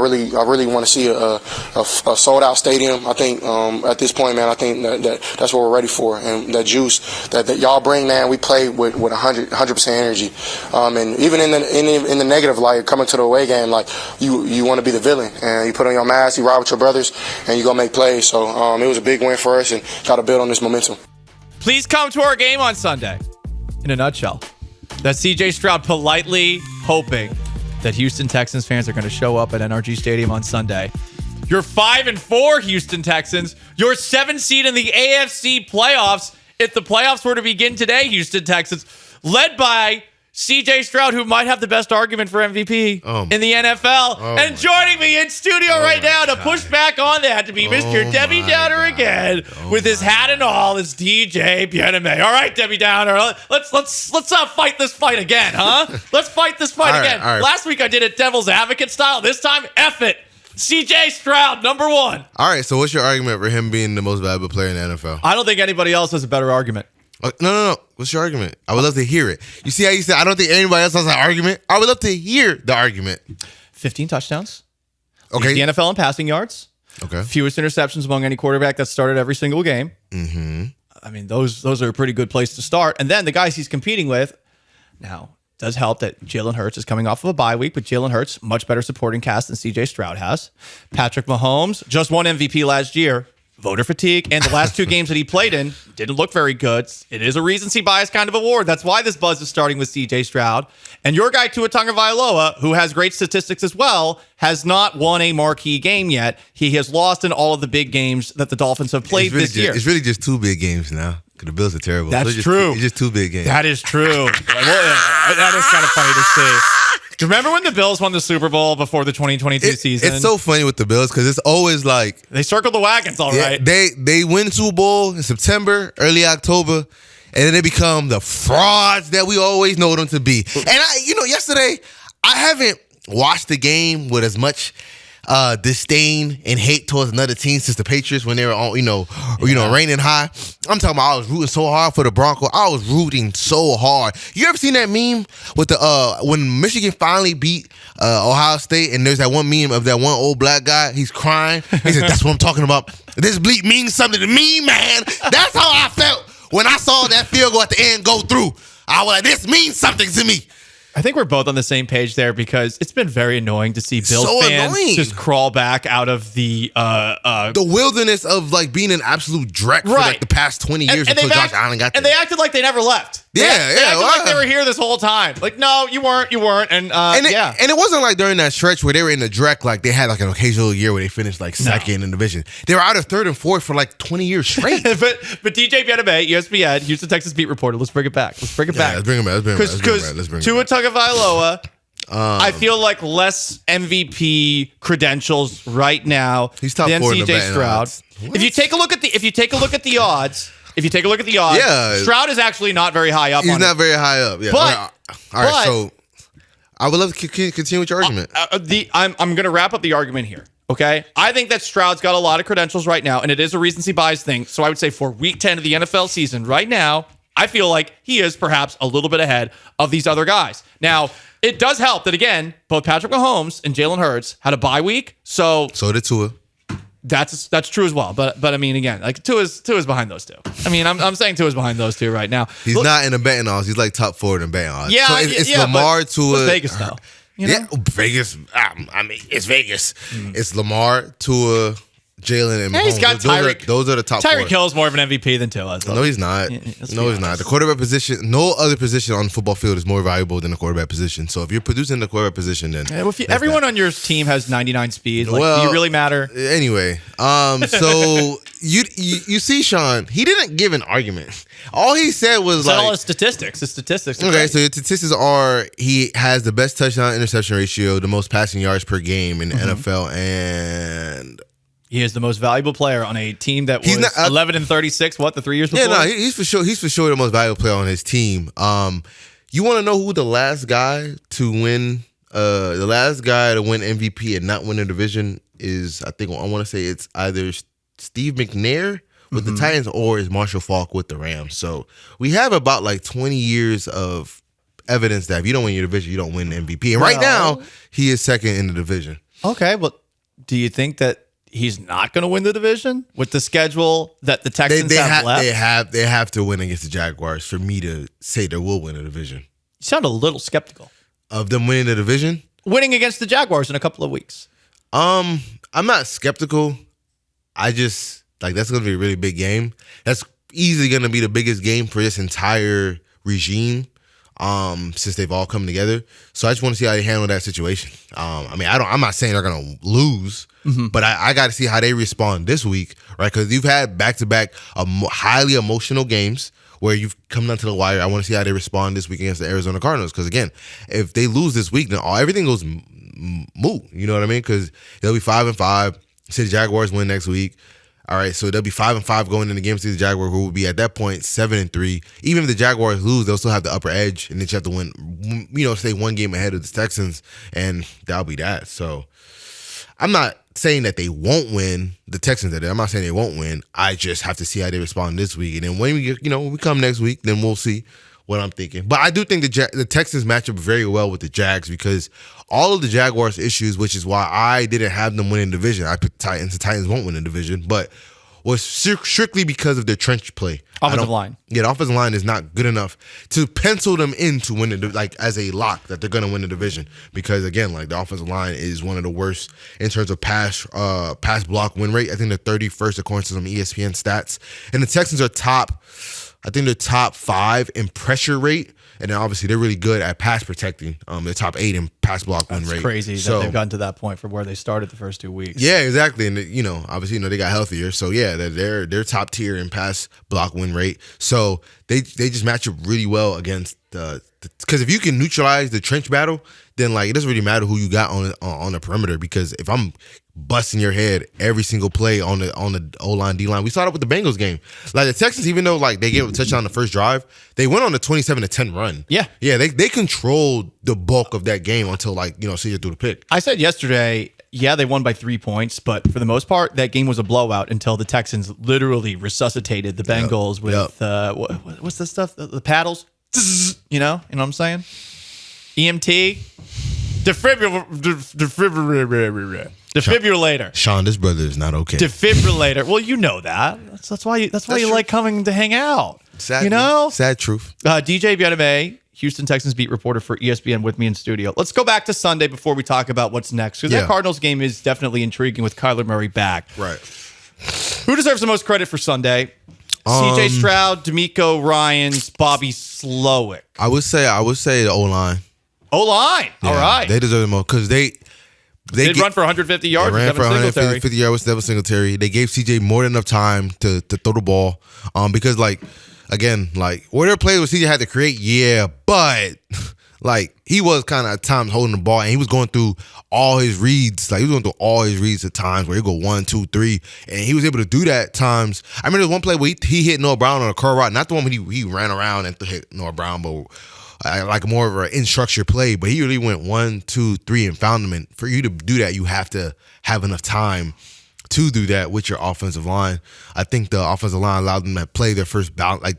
really want to see a sold out stadium. I think at this point, man, I think that's what we're ready for, and that juice that y'all bring, man. We play with 100% energy, and even in the negative light, coming to the away game, like you want to be the villain, and you put on your mask, you ride with your brothers, and you go make plays. So it was a big win for us, and got to build on this momentum. Please come to our game on Sunday. In a nutshell, that's C.J. Stroud politely hoping that Houston Texans fans are going to show up at NRG Stadium on Sunday. You're 5-4, Houston Texans. You're 7th seed in the AFC playoffs. If the playoffs were to begin today, Houston Texans, led by C.J. Stroud, who might have the best argument for MVP in the NFL. And joining me in studio right now to push back on that, to be Mr. Debbie Downer again, with his hat and all, is DJ Bien-Aime. All right, Debbie Downer, let's fight this fight again, huh? Let's fight this fight again. All right. Last week I did it devil's advocate style. This time, F it. C.J. Stroud, number one. All right, so what's your argument for him being the most valuable player in the NFL? I don't think anybody else has a better argument. No. What's your argument? I would love to hear it. You see how you said, I don't think anybody else has an argument? I would love to hear the argument. 15 touchdowns. Okay. The NFL in passing yards. Okay. Fewest interceptions among any quarterback that started every single game. Mm-hmm. I mean, those are a pretty good place to start. And then the guys he's competing with, now, it does help that Jalen Hurts is coming off of a bye week, but Jalen Hurts, much better supporting cast than C.J. Stroud has. Patrick Mahomes, just won MVP last year. Voter fatigue, and the last two games that he played in didn't look very good. It is a recency bias kind of award. That's why this buzz is starting with C.J. Stroud. And your guy, Tua Tagovailoa, who has great statistics as well, has not won a marquee game yet. He has lost in all of the big games that the Dolphins have played this year. It's really just two big games now, because the Bills are terrible. That's true. It's just two big games. That is true. That is kind of funny to see. Do you remember when the Bills won the Super Bowl before the 2022 season? It's so funny with the Bills because it's always like they circled the wagons, all right. They win Super Bowl in September, early October, and then they become the frauds that we always know them to be. And yesterday I haven't watched the game with as much disdain and hate towards another team since the Patriots when they were on, reigning high. I'm talking about I was rooting so hard for the Broncos. I was rooting so hard. You ever seen that meme with the when Michigan finally beat Ohio State and there's that one meme of that one old black guy, he's crying. He said, "That's what I'm talking about. This bleep means something to me, man." That's how I felt when I saw that field goal at the end go through. I was like, this means something to me. I think we're both on the same page there because it's been very annoying to see Bills fans just crawl back out of the wilderness of like being an absolute dreck for like the past 20 years until Josh Allen got there. And they acted like they never left. They acted like they were here this whole time. Like, no, you weren't. And it wasn't like during that stretch where they were in the dreck, like they had like an occasional year where they finished like second in the division. They were out of third and fourth for like 20 years straight. but DJ Bien-Aime, ESPN, Houston Texans beat reporter. Let's bring it back. Let's bring it back. Let's bring it back. Because Tua Tagovailoa, I feel like less MVP credentials right now he's top than four CJ Stroud. If you take a look at the odds, Stroud is actually not very high up. He's not very high up. Yeah. All right. So I would love to continue with your argument. I'm going to wrap up the argument here. Okay, I think that Stroud's got a lot of credentials right now, and it is a recency bias thing. So I would say for Week 10 of the NFL season, right now, I feel like he is perhaps a little bit ahead of these other guys. Now, it does help that, again, both Patrick Mahomes and Jalen Hurts had a bye week. So did Tua. That's true as well. But I mean, again, like Tua's behind those two. I mean, I'm saying Tua's behind those two right now. He's not in the betting odds. He's like top 4 in betting odds. Yeah, so it's Lamar, Tua. Vegas though. Yeah, Vegas. I mean, it's Vegas. It's Lamar, Tua, Jalen, and Mahomes. He's got Tyreek. Those are the top 4. Tyreek Hill's more of an MVP than Tua. No, he's not. He's not. The quarterback position, no other position on the football field is more valuable than the quarterback position. So if you're producing the quarterback position, then everyone on your team has 99 speed. Like, do you really matter? Anyway, so you see, Sean, he didn't give an argument. All he said was all his statistics. His statistics. Okay, so his statistics are he has the best touchdown interception ratio, the most passing yards per game in the NFL, and he is the most valuable player on a team that was 11-36. What, the 3 years before? Yeah, no, he's for sure. He's for sure the most valuable player on his team. You want to know who the last guy to win? The last guy to win MVP and not win a division is, I want to say it's either Steve McNair with the Titans or is Marshall Faulk with the Rams. So we have about like 20 years of evidence that if you don't win your division, you don't win the MVP. And right now, he is second in the division. Okay, well, do you think that he's not going to win the division with the schedule that the Texans have left? They have to win against the Jaguars for me to say they will win a division. You sound a little skeptical Of them winning the division? winning against the Jaguars in a couple of weeks. I'm not skeptical. I just that's going to be a really big game. That's easily going to be the biggest game for this entire regime since they've all come together. So I just want to see how they handle that situation. I'm not saying they're going to lose, but I got to see how they respond this week, right? Because you've had back-to-back highly emotional games where you've come down to the wire. I want to see how they respond this week against the Arizona Cardinals. Because again, if they lose this week, then everything goes moot. You know what I mean? Because they'll be 5-5. Say the Jaguars win next week. All right, so they'll be 5-5 going into the game to the Jaguars, who will be at that point 7-3. Even if the Jaguars lose, they'll still have the upper edge, and then you have to win. Stay one game ahead of the Texans, and that'll be that. So I'm not saying that they won't win. The Texans, I'm not saying they won't win. I just have to see how they respond this week, and then when we come next week, then we'll see what I'm thinking. But I do think the Texans match up very well with the Jags because all of the Jaguars' issues, which is why I didn't have them winning the division. I picked Titans. The Titans won't win the division, but was strictly because of their trench play. Offensive line. Yeah, the offensive line is not good enough to pencil them in to win as a lock that they're going to win the division because, again, the offensive line is one of the worst in terms of pass block win rate. I think they're 31st according to some ESPN stats. And the Texans are I think they're top 5 in pressure rate, and then obviously they're really good at pass protecting. They're top 8 in pass block win rate. It's crazy that they've gotten to that point from where they started the first 2 weeks. Yeah, exactly. And obviously they got healthier, so yeah, they're top tier in pass block win rate. So they just match up really well against because if you can neutralize the trench battle, then it doesn't really matter who you got on the perimeter. Because if I'm busting your head every single play on the O-line, D-line, we saw that with the Bengals game. The Texans, even though they gave a touchdown on the first drive, they went on a 27-10 run. Yeah, they controlled the bulk of that game until CJ threw the pick. I said yesterday, yeah, they won by 3 points, but for the most part, that game was a blowout until the Texans literally resuscitated the Bengals with what's the stuff? The paddles. You know what I'm saying? EMT, defibrillator. Sean, this brother is not okay. Defibrillator. Well, you know that. That's why you true. like coming to hang out. Sad, sad truth. DJ Bien-Aime, Houston Texans beat reporter for ESPN, with me in studio. Let's go back to Sunday before we talk about what's next, because that Cardinals game is definitely intriguing with Kyler Murray back. Right. Who deserves the most credit for Sunday? CJ Stroud, DeMeco Ryans, Bobby Slowik. I would say the O-line. O-line. Yeah, all right. They deserve the most because they run for 150 yards. They ran for 150 yards with Devin Singletary. They gave CJ more than enough time to throw the ball. Because where their plays where CJ had to create, but he was kind of at times holding the ball, and he was going through all his reads. He was going through all his reads at times where he go 1, 2, 3, and he was able to do that at times. I remember there was one play where he hit Noah Brown on a curl route, not the one when he ran around and hit Noah Brown, but more of an in-structure play. But he really went 1, 2, 3 and found them. And for you to do that, you have to have enough time to do that with your offensive line. I think the offensive line allowed them to play their first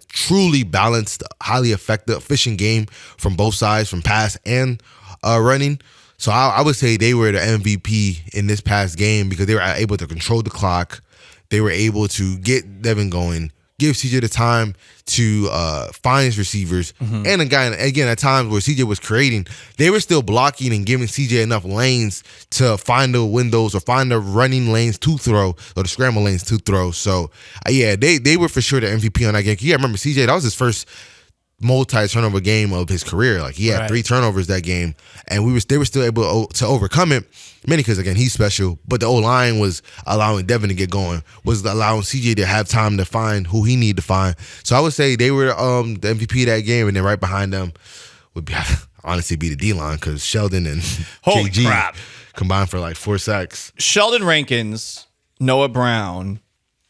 truly balanced, highly effective, efficient game from both sides, from pass and running. So I would say they were the MVP in this past game because they were able to control the clock. They were able to get Devin going, give CJ the time to find his receivers. And again, at times where CJ was creating, they were still blocking and giving CJ enough lanes to find the windows or find the running lanes to throw or the scramble lanes to throw. So, they were for sure the MVP on that game. Yeah, I remember CJ, that was his first multi-turnover game of his career. He had 3 turnovers that game, and they were still able to overcome it. Mainly because, again, he's special, but the O-line was allowing Devin to get going, was allowing CJ to have time to find who he needed to find. So I would say they were the MVP of that game, and then right behind them would honestly be the D-line because Sheldon and Holy KG crap. combined for 4 sacks. Sheldon Rankins, Noah Brown,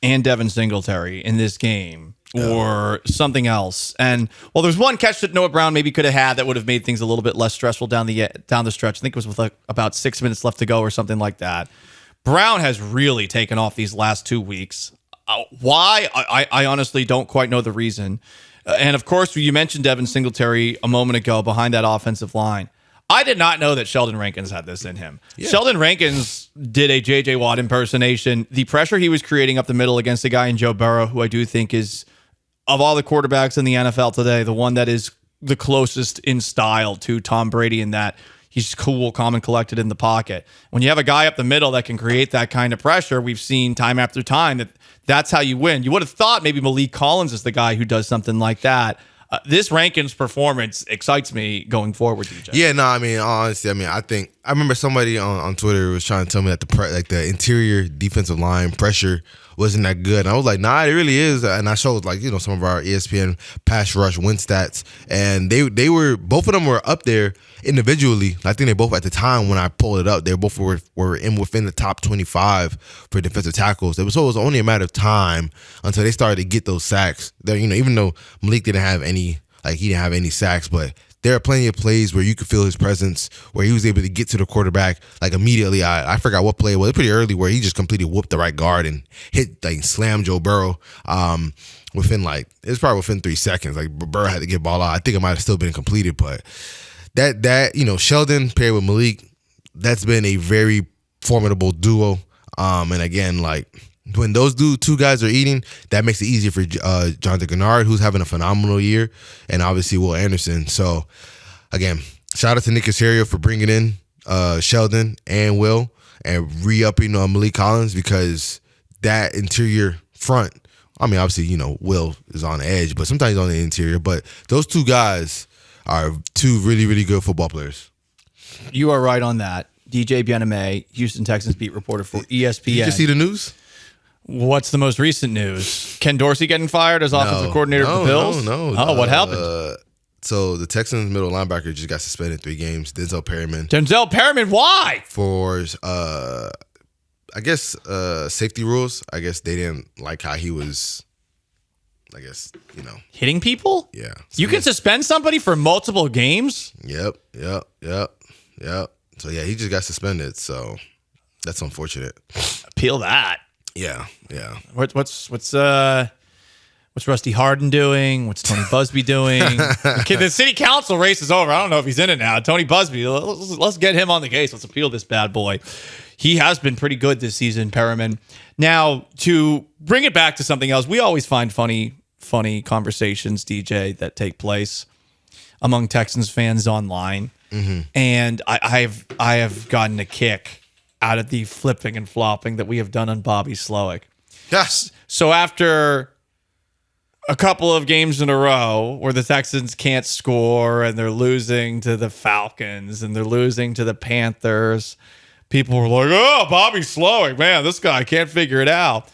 and Devin Singletary in this game. Or something else. And there's one catch that Noah Brown maybe could have had that would have made things a little bit less stressful down the stretch. I think it was with about 6 minutes left to go or something like that. Brown has really taken off these last 2 weeks. Why? I honestly don't quite know the reason. And of course, you mentioned Devin Singletary a moment ago behind that offensive line. I did not know that Sheldon Rankins had this in him. Yeah. Sheldon Rankins did a J.J. Watt impersonation. The pressure he was creating up the middle against a guy in Joe Burrow, who I do think is, of all the quarterbacks in the NFL today, the one that is the closest in style to Tom Brady in that he's cool, calm, and collected in the pocket. When you have a guy up the middle that can create that kind of pressure, we've seen time after time that that's how you win. You would have thought maybe Malik Collins is the guy who does something like that. This Rankins performance excites me going forward, DJ. Yeah, no, I mean, honestly, I remember somebody on Twitter was trying to tell me that the interior defensive line pressure wasn't that good. And I was like, nah, it really is. And I showed some of our ESPN pass rush win stats, and they were, both of them were up there individually. I think they both, at the time when I pulled it up, they both were within the top 25 for defensive tackles. So it was only a matter of time until they started to get those sacks. Even though Malik didn't have any sacks, but there are plenty of plays where you could feel his presence, where he was able to get to the quarterback immediately. I forgot what play it was, pretty early, where he just completely whooped the right guard and slammed Joe Burrow within it was probably within 3 seconds. Burrow had to get ball out. I think it might have still been completed, but that Sheldon paired with Malik, that's been a very formidable duo. And again, when those two guys are eating, that makes it easier for Jonathan Gennard, who's having a phenomenal year, and obviously Will Anderson. So, again, shout out to Nick Caserio for bringing in Sheldon and Will and re-upping Malik Collins, because that interior front, obviously, Will is on the edge, but sometimes he's on the interior. But those two guys are two really, really good football players. You are right on that. DJ Bien-Aime, Houston Texans beat reporter for ESPN. Did you see the news? What's the most recent news? Ken Dorsey getting fired as offensive coordinator of the Bills? No. Oh, what happened? So the Texans middle linebacker just got suspended 3 games. Denzel Perryman, why? For, I guess, safety rules. I guess they didn't like how he was, hitting people? Yeah. You can suspend somebody for multiple games? Yep. So, yeah, he just got suspended. So that's unfortunate. Appeal that. Yeah. What's Rusty Harden doing? What's Tony Busby doing? The city council race is over. I don't know if he's in it now. Tony Busby, let's get him on the case. Let's appeal this bad boy. He has been pretty good this season, Perriman. Now, to bring it back to something else, we always find funny conversations, DJ, that take place among Texans fans online. Mm-hmm. And I have gotten a kick out of the flipping and flopping that we have done on Bobby Slowik. Yes. So after a couple of games in a row where the Texans can't score and they're losing to the Falcons and they're losing to the Panthers, people were like, oh, Bobby Slowik, man, this guy can't figure it out.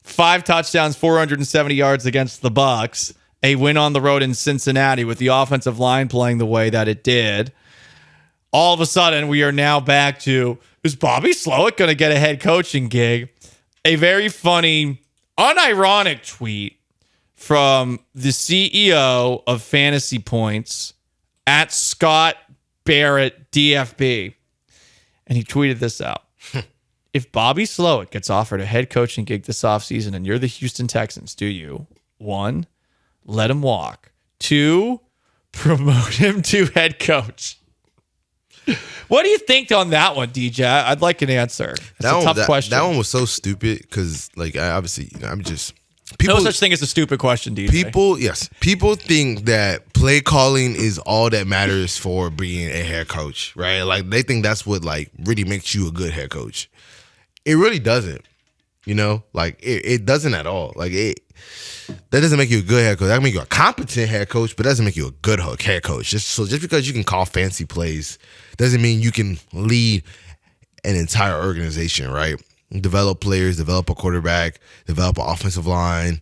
5 touchdowns, 470 yards against the Bucs. A win on the road in Cincinnati with the offensive line playing the way that it did. All of a sudden, we are now back to, is Bobby Slowik going to get a head coaching gig? A very funny, unironic tweet from the CEO of Fantasy Points at Scott Barrett DFB. And he tweeted this out. If Bobby Slowik gets offered a head coaching gig this offseason and you're the Houston Texans, do you? 1, let him walk. 2, promote him to head coach. What do you think on that one, DJ? I'd like an answer. It's a tough question. That one was so stupid because, obviously, I'm just... People, no such thing as a stupid question, DJ. People think that play calling is all that matters for being a head coach, right? They think that's what, really makes you a good head coach. It really doesn't, it doesn't at all. That doesn't make you a good head coach. That can make you a competent head coach, but doesn't make you a good head coach. Just because you can call fancy plays doesn't mean you can lead an entire organization, right? Develop players, develop a quarterback, develop an offensive line,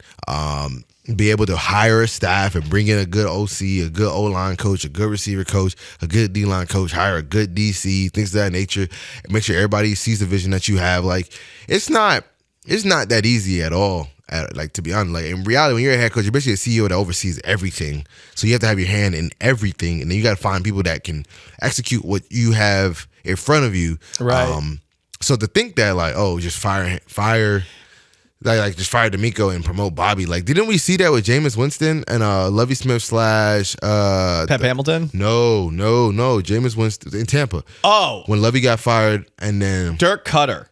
be able to hire a staff and bring in a good OC, a good O-line coach, a good receiver coach, a good D-line coach, hire a good DC, things of that nature, and make sure everybody sees the vision that you have. It's not that easy at all. To be honest, in reality, when you're a head coach, you're basically a CEO that oversees everything. So you have to have your hand in everything, and then you got to find people that can execute what you have in front of you. Right. So to think that just fire like just fire DeMeco and promote Bobby. Like, didn't we see that with Jameis Winston and Lovie Smith / Pep Hamilton? No. Jameis Winston in Tampa. Oh. When Lovie got fired and then Dirk Cutter.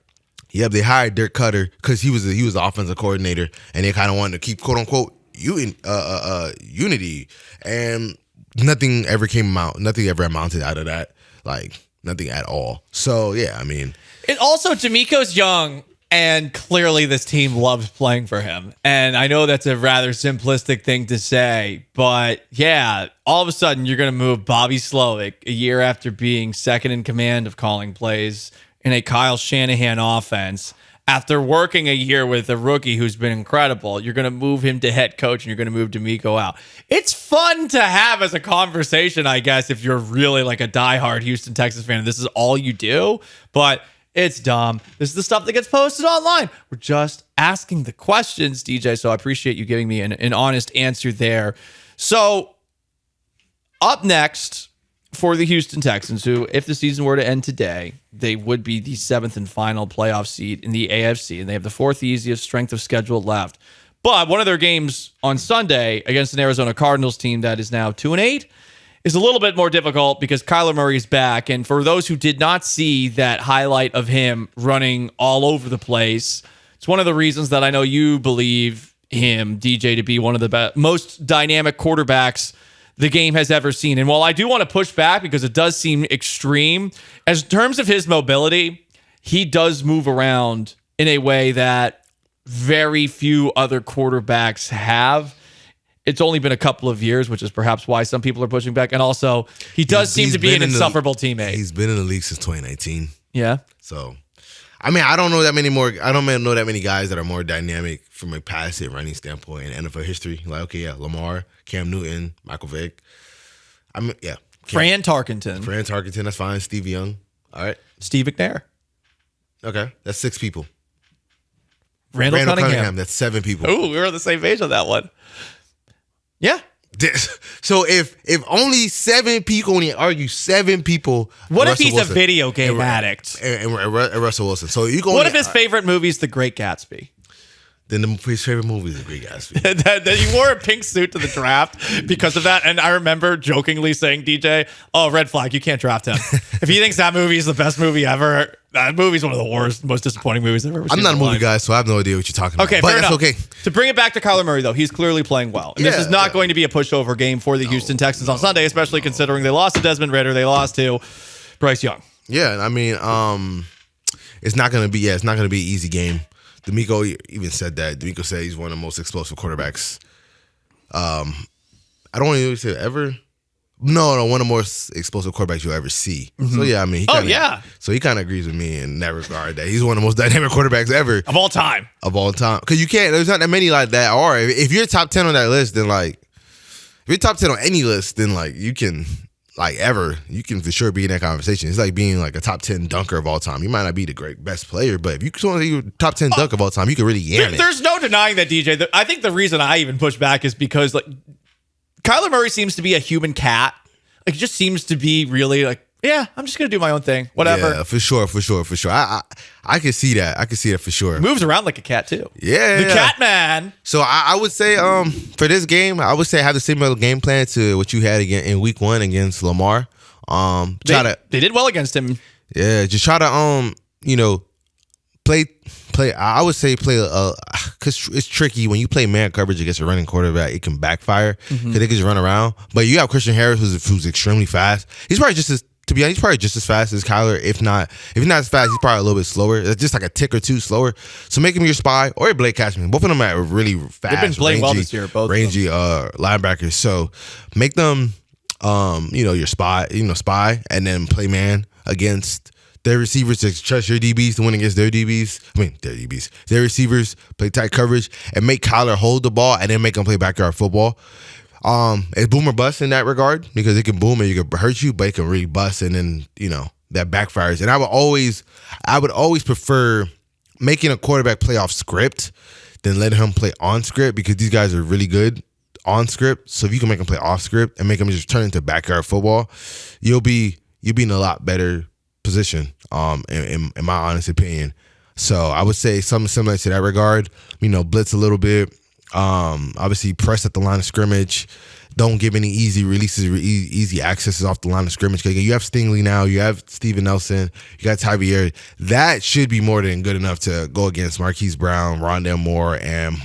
Yep, they hired Dirk Cutter because he was the offensive coordinator and they kind of wanted to keep quote unquote unity, and nothing ever came out. Nothing ever amounted out of that. Like nothing at all. So yeah, I mean, it also DeMeco's young. And clearly this team loves playing for him. And I know that's a rather simplistic thing to say, but yeah, all of a sudden you're going to move Bobby Slowik a year after being second in command of calling plays in a Kyle Shanahan offense. After working a year with a rookie who's been incredible, you're going to move him to head coach and you're going to move DeMeco out. It's fun to have as a conversation, I guess, if you're really like a diehard Houston Texans fan and this is all you do. But it's dumb. This is the stuff that gets posted online. We're just asking the questions, DJ. So I appreciate you giving me an honest answer there. So up next for the Houston Texans, who, if the season were to end today, they would be the 7th and final playoff seed in the AFC, and they have the 4th easiest strength of schedule left. But one of their games on Sunday against an Arizona Cardinals team that is now 2-8 is a little bit more difficult because Kyler Murray is back. And for those who did not see that highlight of him running all over the place, it's one of the reasons that I know you believe him, DJ, to be one of the most dynamic quarterbacks the game has ever seen. And while I do want to push back because it does seem extreme, as in terms of his mobility, he does move around in a way that very few other quarterbacks have. It's only been a couple of years, which is perhaps why some people are pushing back. And also, he does seem to be an insufferable teammate. He's been in the league since 2019. Yeah. So, I mean, I don't know that many more. I don't know that many guys that are more dynamic from a passing running standpoint in NFL history. Like, okay, yeah, Lamar, Cam Newton, Michael Vick. I mean, yeah. Fran Tarkenton. Fran Tarkenton, that's fine. Steve Young. All right. Steve McNair. Okay. That's 6 people. Randall Cunningham. That's 7 people. Ooh, we were on the same page on that one. Yeah. So if only 7 people, only argue 7 people. What if he's a video game addict? And Russell Wilson. So you go. What if his favorite movie is The Great Gatsby? Then his favorite movie is The Great Gatsby. that he wore a pink suit to the draft because of that. And I remember jokingly saying, DJ, oh, red flag, you can't draft him. If he thinks that movie is the best movie ever, that movie's one of the worst, most disappointing movies I've ever seen. I'm not a movie guy, so I have no idea what you're talking about. Okay, but fair that's enough. okay. To bring it back to Kyler Murray, though, he's clearly playing well. And this is not going to be a pushover game for the Houston Texans on Sunday, especially considering they lost to Desmond Ridder, they lost to Bryce Young. Yeah, I mean, it's not gonna be an easy game. DeMeco even said that. DeMeco said he's one of the most explosive quarterbacks. I don't want to say ever. No, one of the most explosive quarterbacks you'll ever see. Mm-hmm. So yeah, I mean, So he kind of agrees with me in that regard that he's one of the most dynamic quarterbacks ever of all time. Because you can't. There's not that many like that. Or if you're top 10 on that list, then like, if you're top 10 on any list, then like you can. Like you can for sure be in that conversation. It's like being like a top 10 dunker of all time. You might not be the best player, but if you want to be top 10 dunk of all time, you can really yam it. There's no denying that, DJ. I think the reason I even push back is because like Kyler Murray seems to be a human cat. Like, he just seems to be really like, yeah, I'm just gonna do my own thing, whatever. Yeah, for sure. I can see that. I can see that for sure. Moves around like a cat too. Yeah, the cat man. So I would say, for this game, I would say have the similar game plan to what you had again in Week 1 against Lamar. They did well against him. Yeah, just try to play. I would say play because it's tricky when you play man coverage against a running quarterback. It can backfire because they can just run around. But you have Christian Harris, who's extremely fast. He's probably just as. To be honest, he's probably just as fast as Kyler. If he's not as fast, he's probably a little bit slower. Just like a tick or two slower. So make him your spy or your Blake Cashman. Both of them are really fast. They've been playing well this year, both rangy linebackers. So make them, your spy, and then play man against their receivers to trust your DBs to win against their DBs. Their receivers play tight coverage and make Kyler hold the ball and then make them play backyard football. It's boom or bust in that regard because it can boom and you can hurt you, but it can really bust and then, that backfires. And I would always prefer making a quarterback play off script than letting him play on script because these guys are really good on script. So if you can make them play off script and make them just turn into backyard football, you'll be in a lot better position, in my honest opinion. So I would say something similar to that regard. Blitz a little bit. Obviously press at the line of scrimmage. Don't give any easy releases or easy accesses off the line of scrimmage. Because you have Stingley now. You have Steven Nelson. You got Tyvier. That should be more than good enough to go against Marquise Brown, Rondale Moore, and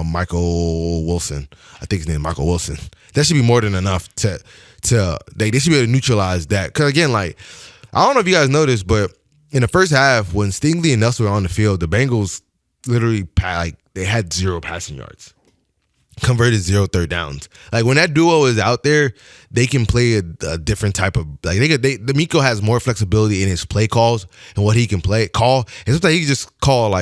Michael Wilson. I think his name is Michael Wilson. That should be more than enough they should be able to neutralize that. Because, again, I don't know if you guys noticed, but in the first half, when Stingley and Nelson were on the field, the Bengals literally they had 0 passing yards. Converted 0 third downs. When that duo is out there, they can play a different type of DeMeco has more flexibility in his play calls and what he can call. And sometimes he can just call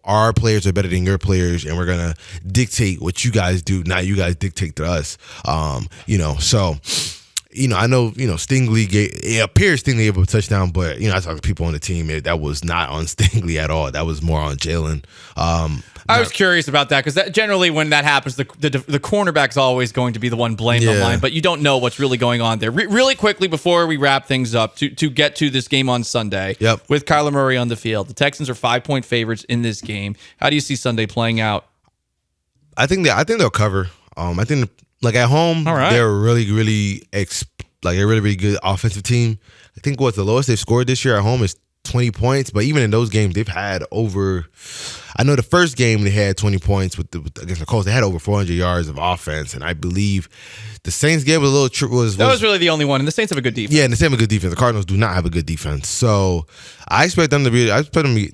our players are better than your players, and we're gonna dictate what you guys do, not you guys dictate to us. So. I know, Stingley it appears Stingley gave up a touchdown, but, I talked to people on the team, that was not on Stingley at all. That was more on Jalen. I was curious about that because generally when that happens, the cornerback's always going to be the one blamed on line, but you don't know what's really going on there. Really quickly before we wrap things up, to get to this game on Sunday with Kyler Murray on the field, the Texans are 5-point favorites in this game. How do you see Sunday playing out? I think they'll cover. I think at home, they're really, really really good offensive team. I think the lowest they've scored this year at home is 20 points, but even in those games, they've had over. I know the first game they had 20 points against the Colts. They had over 400 yards of offense, and I believe the Saints game was a little. That was really the only one, and the Saints have a good defense. Yeah, and the Saints have a good defense. The Cardinals do not have a good defense, so I expect them to probably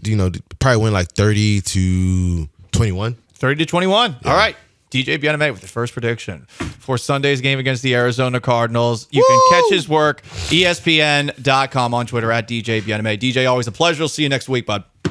win 30-21. 30-21. Yeah. All right. DJ Bien-Aime with the first prediction for Sunday's game against the Arizona Cardinals. You can catch his work, ESPN.com, on Twitter at DJ Bien-Aime. DJ, always a pleasure. We'll see you next week, bud.